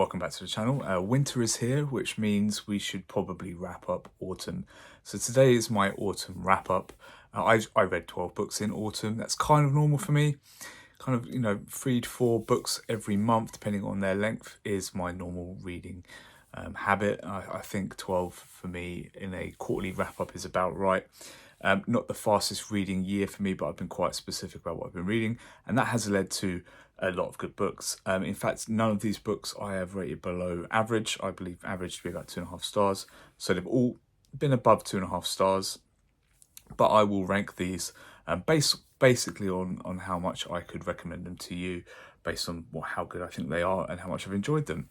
welcome back to the channel. Winter is here, which means we should probably wrap up autumn. So today is my autumn wrap up. I read 12 books in autumn. That's kind of normal for me. Kind of, 3 to 4 books every month, depending on their length, is my normal reading habit. I think 12 for me in a quarterly wrap up is about right. Not the fastest reading year for me, but I've been quite specific about what I've been reading, and that has led to a lot of good books. In fact, none of these books I have rated below average. I believe average to be about 2.5 stars. So they've all been above 2.5 stars, but I will rank these basically on how much I could recommend them to you, based on how good I think they are and how much I've enjoyed them.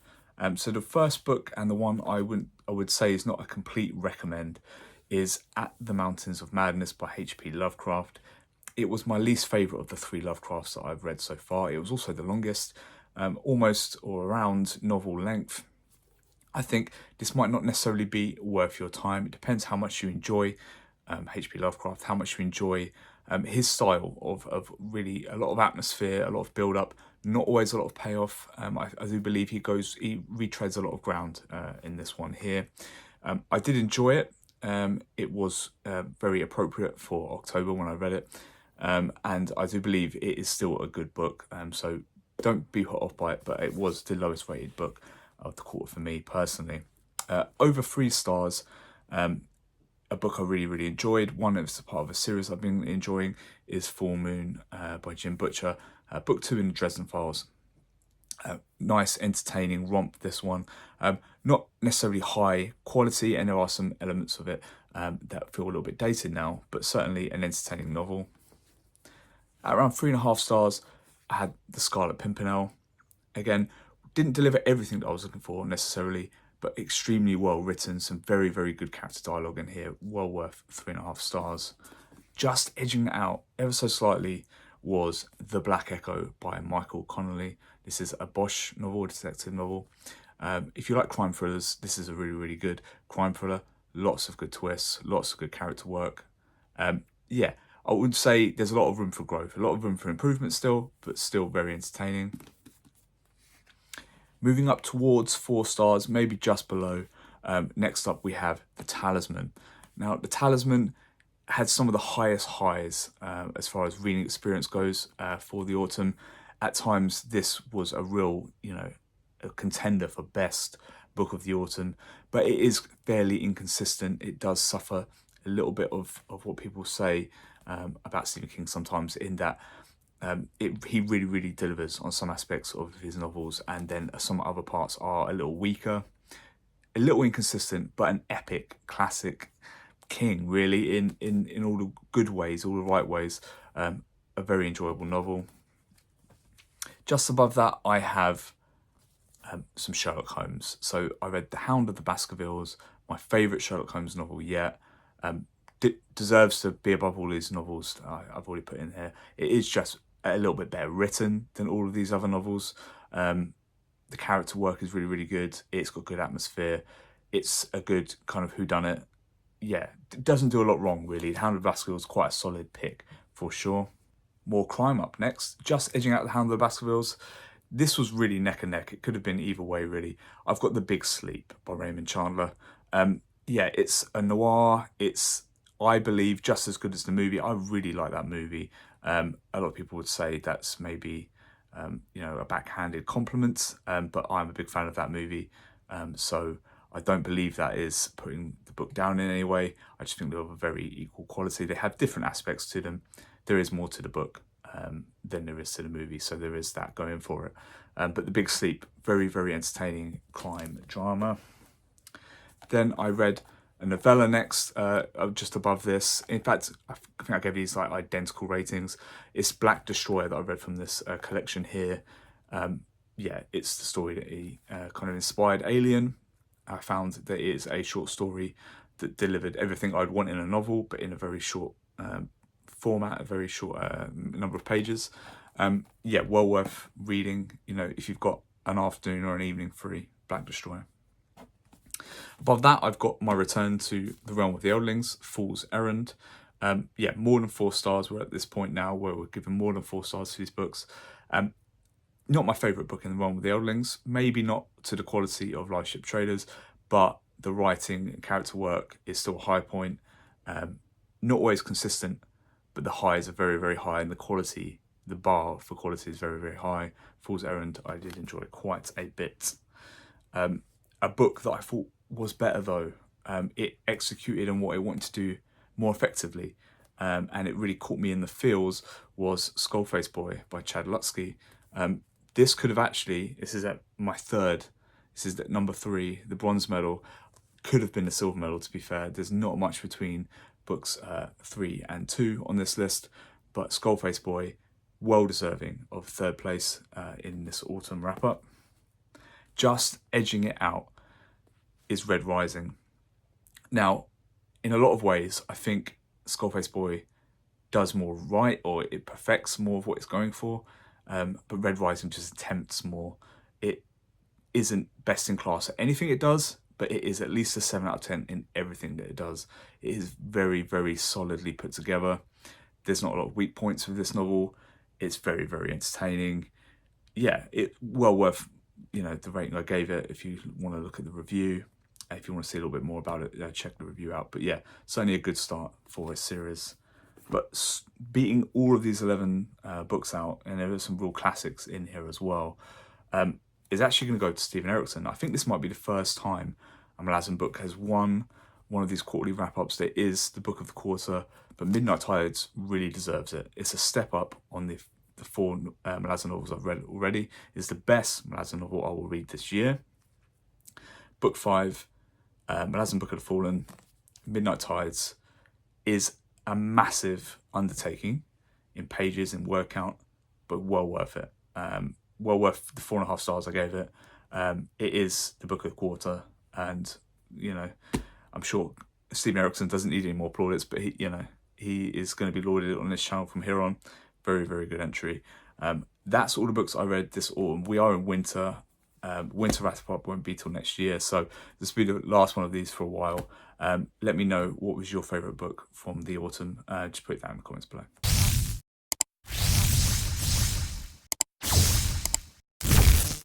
So the first book, and the one I would say is not a complete recommend, is At the Mountains of Madness by H.P. Lovecraft. It was my least favourite of the 3 Lovecrafts that I've read so far. It was also the longest, almost or around novel length. I think this might not necessarily be worth your time. It depends how much you enjoy H.P. Lovecraft, how much you enjoy his style of really a lot of atmosphere, a lot of build-up, not always a lot of payoff. I do believe he retreads a lot of ground in this one here. I did enjoy it. It was very appropriate for October when I read it. And I do believe it is still a good book. So don't be put off by it, but it was the lowest rated book of the quarter for me personally. Over 3 stars, a book I really enjoyed. One that's a part of a series I've been enjoying is Full Moon by Jim Butcher. Book 2 in the Dresden Files. Nice, entertaining romp, this one. Not necessarily high quality, and there are some elements of it that feel a little bit dated now, but certainly an entertaining novel. At around 3.5 stars, I had The Scarlet Pimpernel. Again, didn't deliver everything that I was looking for necessarily, but extremely well written. Some very good character dialogue in here. Well worth 3.5 stars. Just edging it out ever so slightly was The Black Echo by Michael Connolly. This is a Bosch novel, a detective novel. If you like crime thrillers, this is a really good crime thriller. Lots of good twists, lots of good character work. Yeah, I would say there's a lot of room for growth, a lot of room for improvement still, but still very entertaining. Moving up towards 4 stars, maybe just below. Next up we have The Talisman. Now, The Talisman had some of the highest highs as far as reading experience goes for the autumn. At times, this was a real, a contender for best book of the autumn, but it is fairly inconsistent. It does suffer a little bit of what people say about Stephen King sometimes, in that he really delivers on some aspects of his novels, and then some other parts are a little weaker, a little inconsistent, but an epic classic King, really, in all the good ways, all the right ways. A very enjoyable novel. Just above that, I have some Sherlock Holmes. So I read The Hound of the Baskervilles, my favourite Sherlock Holmes novel yet. Deserves to be above all these novels I've already put in here. It is just a little bit better written than all of these other novels. The character work is really good. It's got good atmosphere. It's a good kind of whodunit. Yeah, it doesn't do a lot wrong, really. The Hound of the Baskervilles is quite a solid pick for sure. More crime up next. Just edging out The Hound of the Baskervilles. This was really neck and neck. It could have been either way, really. I've got The Big Sleep by Raymond Chandler. Yeah, it's a noir. It's, I believe, just as good as the movie. I really like that movie. A lot of people would say that's maybe, a backhanded compliment, but I'm a big fan of that movie. So I don't believe that is putting the book down in any way. I just think they're of a very equal quality. They have different aspects to them. There is more to the book than there is to the movie, so there is that going for it. But The Big Sleep, very entertaining crime drama. Then I read a novella next, just above this. In fact, I think I gave these like identical ratings. It's Black Destroyer that I read from this collection here. Yeah, it's the story that he kind of inspired Alien. I found that it is a short story that delivered everything I'd want in a novel, but in a very short format, a very short number of pages. Yeah, well worth reading, if you've got an afternoon or an evening free. Black Destroyer. Above that, I've got my return to the realm of the Eldlings, Fool's Errand. Yeah, more than 4 stars. We're at this point now where we're giving more than 4 stars to these books. Not my favourite book in the Realm of the Eldlings, maybe not to the quality of Light Ship Traders, but the writing and character work is still a high point. Not always consistent, but the highs are very, very high, and the quality, the bar for quality is very, very high. Fool's Errand, I did enjoy quite a bit. A book that I thought was better though, it executed on what it wanted to do more effectively, and it really caught me in the feels, was Skullface Boy by Chad Lutsky. This could have actually, this is at my third, this is at number 3, the bronze medal, could have been the silver medal to be fair. There's not much between books 3 and 2 on this list, but Skullface Boy, well deserving of third place in this autumn wrap up. Just edging it out is Red Rising. Now, in a lot of ways, I think Skullface Boy does more right, or it perfects more of what it's going for, but Red Rising just attempts more. It isn't best in class at anything it does, but it is at least a 7 out of 10 in everything that it does. It is very, very solidly put together. There's not a lot of weak points with this novel. It's very, very entertaining. Yeah, it well worth, you know, the rating I gave it. If you want to look at the review, if you want to see a little bit more about it, check the review out. But yeah, certainly a good start for a series. But beating all of these 11 books out, and there are some real classics in here as well, is actually going to go to Stephen Erickson. I think this might be the first time a Malazan book has won one of these quarterly wrap-ups that is the book of the quarter, but Midnight Tides really deserves it. It's a step up on the 4 Malazan novels I've read already. It's the best Malazan novel I will read this year. Book 5, Malazan Book of the Fallen, Midnight Tides, is a massive undertaking in pages and word count, but well worth it. Well worth the 4.5 stars I gave it. It is the book of the quarter, and you know, I'm sure Stephen Erickson doesn't need any more plaudits, but he, you know, he is going to be lauded on this channel from here on. Very, very good entry. That's all the books I read this autumn. We are in winter. Winter wrap-up won't be till next year, so this will be the last one of these for a while. Let me know what was your favourite book from the autumn. Just put it down in the comments below.